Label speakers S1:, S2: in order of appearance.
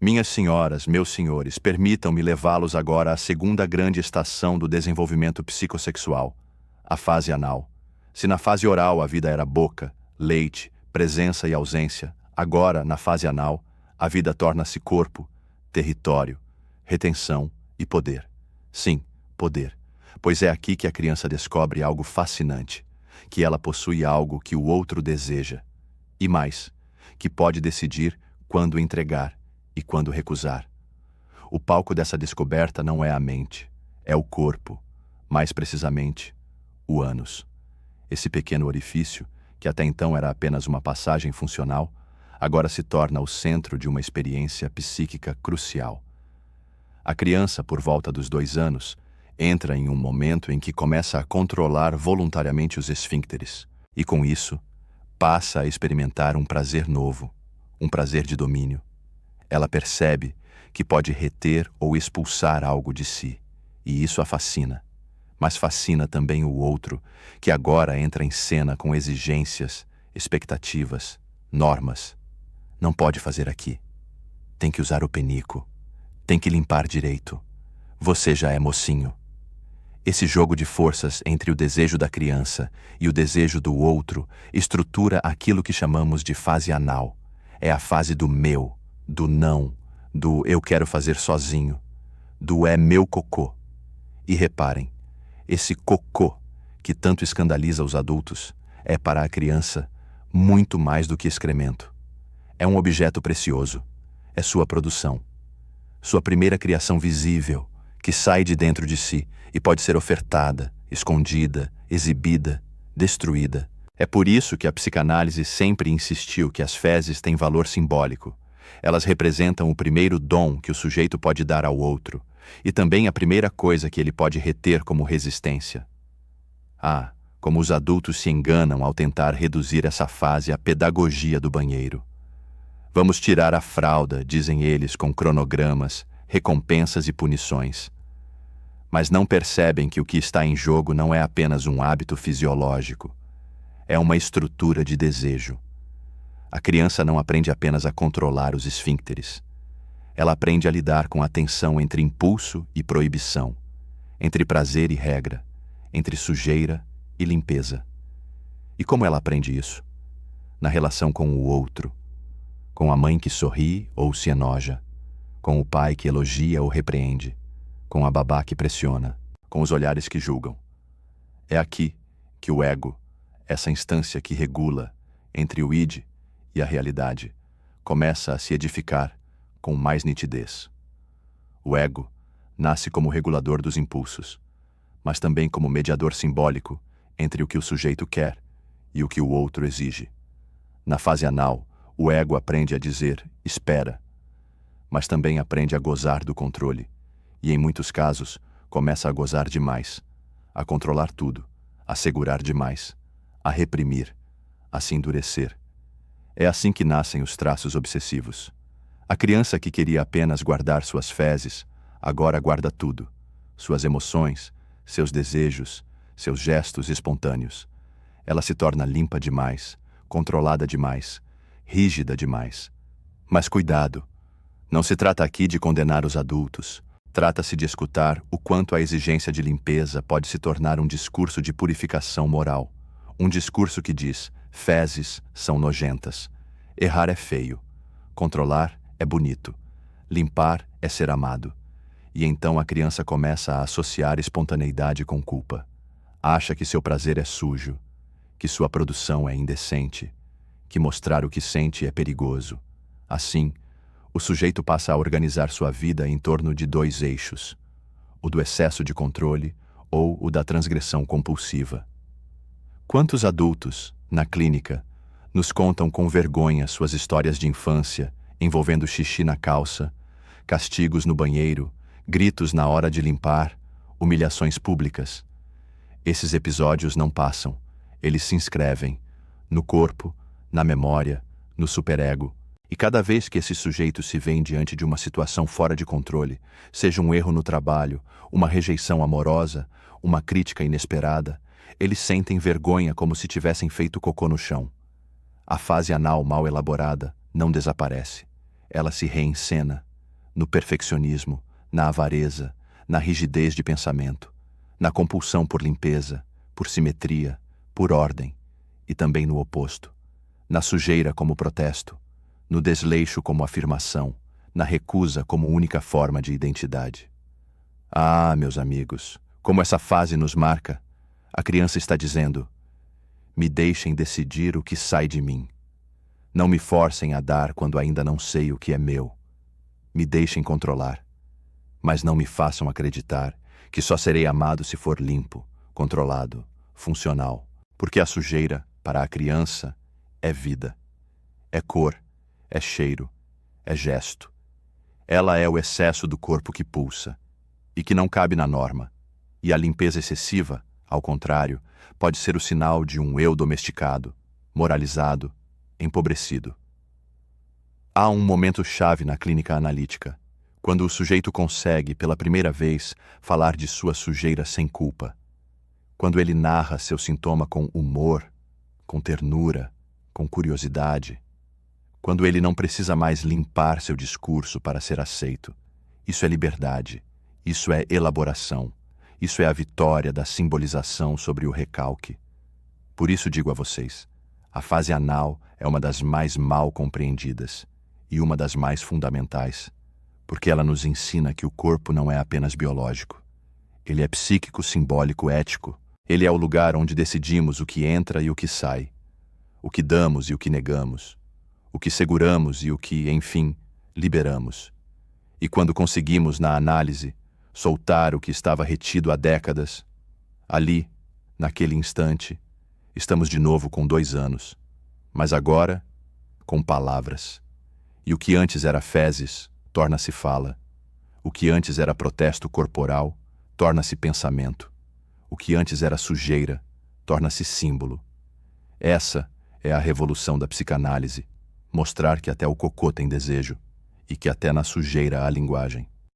S1: Minhas senhoras, meus senhores, permitam-me levá-los agora à segunda grande estação do desenvolvimento psicossexual, a fase anal. Se na fase oral a vida era boca, leite, presença e ausência, agora, na fase anal, a vida torna-se corpo, território, retenção e poder. Sim, poder, pois é aqui que a criança descobre algo fascinante, que ela possui algo que o outro deseja, e mais, que pode decidir quando entregar e quando recusar. O palco dessa descoberta não é a mente, é o corpo, mais precisamente, o ânus. Esse pequeno orifício, que até então era apenas uma passagem funcional, agora se torna o centro de uma experiência psíquica crucial. A criança, por volta dos 2 anos, entra em um momento em que começa a controlar voluntariamente os esfíncteres, e com isso, passa a experimentar um prazer novo, um prazer de domínio. Ela percebe que pode reter ou expulsar algo de si, e isso a fascina. Mas fascina também o outro, que agora entra em cena com exigências, expectativas, normas. Não pode fazer aqui. Tem que usar o penico. Tem que limpar direito. Você já é mocinho. Esse jogo de forças entre o desejo da criança e o desejo do outro estrutura aquilo que chamamos de fase anal. É a fase do meu, do não, do eu quero fazer sozinho, do é meu cocô. E reparem, esse cocô, que tanto escandaliza os adultos, é para a criança muito mais do que excremento. É um objeto precioso, é sua produção, sua primeira criação visível, que sai de dentro de si e pode ser ofertada, escondida, exibida, destruída. É por isso que a psicanálise sempre insistiu que as fezes têm valor simbólico. Elas representam o primeiro dom que o sujeito pode dar ao outro, e também a primeira coisa que ele pode reter como resistência. Ah, como os adultos se enganam ao tentar reduzir essa fase à pedagogia do banheiro. Vamos tirar a fralda, dizem eles com cronogramas, recompensas e punições. Mas não percebem que o que está em jogo não é apenas um hábito fisiológico, é uma estrutura de desejo. A criança não aprende apenas a controlar os esfíncteres. Ela aprende a lidar com a tensão entre impulso e proibição, entre prazer e regra, entre sujeira e limpeza. E como ela aprende isso? Na relação com o outro, com a mãe que sorri ou se enoja, com o pai que elogia ou repreende, com a babá que pressiona, com os olhares que julgam. É aqui que o ego, essa instância que regula entre o id e a realidade, começa a se edificar com mais nitidez. O ego nasce como regulador dos impulsos, mas também como mediador simbólico entre o que o sujeito quer e o que o outro exige. Na fase anal, o ego aprende a dizer espera, mas também aprende a gozar do controle, e em muitos casos começa a gozar demais, a controlar tudo, a segurar demais, a reprimir, a se endurecer. É assim que nascem os traços obsessivos. A criança que queria apenas guardar suas fezes, agora guarda tudo, suas emoções, seus desejos, seus gestos espontâneos. Ela se torna limpa demais, controlada demais, rígida demais. Mas cuidado, não se trata aqui de condenar os adultos. Trata-se de escutar o quanto a exigência de limpeza pode se tornar um discurso de purificação moral. Um discurso que diz, fezes são nojentas, errar é feio, controlar é bonito, limpar é ser amado. E então a criança começa a associar espontaneidade com culpa. Acha que seu prazer é sujo, que sua produção é indecente, que mostrar o que sente é perigoso. Assim, o sujeito passa a organizar sua vida em torno de 2 eixos, o do excesso de controle ou o da transgressão compulsiva. Quantos adultos, na clínica, nos contam com vergonha suas histórias de infância envolvendo xixi na calça, castigos no banheiro, gritos na hora de limpar, humilhações públicas? Esses episódios não passam, eles se inscrevem no corpo, na memória, no superego. E cada vez que esses sujeitos se veem diante de uma situação fora de controle, seja um erro no trabalho, uma rejeição amorosa, uma crítica inesperada, eles sentem vergonha como se tivessem feito cocô no chão. A fase anal mal elaborada não desaparece. Ela se reencena, no perfeccionismo, na avareza, na rigidez de pensamento, na compulsão por limpeza, por simetria, por ordem, e também no oposto, na sujeira como protesto, no desleixo como afirmação, na recusa como única forma de identidade. Ah, meus amigos, como essa fase nos marca, a criança está dizendo: me deixem decidir o que sai de mim. Não me forcem a dar quando ainda não sei o que é meu. Me deixem controlar, mas não me façam acreditar que só serei amado se for limpo, controlado, funcional, porque a sujeira, para a criança, é vida, é cor, é cheiro, é gesto. Ela é o excesso do corpo que pulsa e que não cabe na norma, e a limpeza excessiva, ao contrário, pode ser o sinal de um eu domesticado, moralizado, empobrecido. Há um momento-chave na clínica analítica, quando o sujeito consegue, pela primeira vez, falar de sua sujeira sem culpa. Quando ele narra seu sintoma com humor, com ternura, com curiosidade. Quando ele não precisa mais limpar seu discurso para ser aceito. Isso é liberdade, isso é elaboração, isso é a vitória da simbolização sobre o recalque. Por isso digo a vocês, a fase anal é uma das mais mal compreendidas e uma das mais fundamentais, porque ela nos ensina que o corpo não é apenas biológico. Ele é psíquico, simbólico, ético. Ele é o lugar onde decidimos o que entra e o que sai, o que damos e o que negamos, o que seguramos e o que, enfim, liberamos. E quando conseguimos, na análise, soltar o que estava retido há décadas, ali, naquele instante, estamos de novo com 2 anos, mas agora, com palavras. E o que antes era fezes, torna-se fala. O que antes era protesto corporal, torna-se pensamento. O que antes era sujeira, torna-se símbolo. Essa é a revolução da psicanálise, mostrar que até o cocô tem desejo e que até na sujeira há linguagem.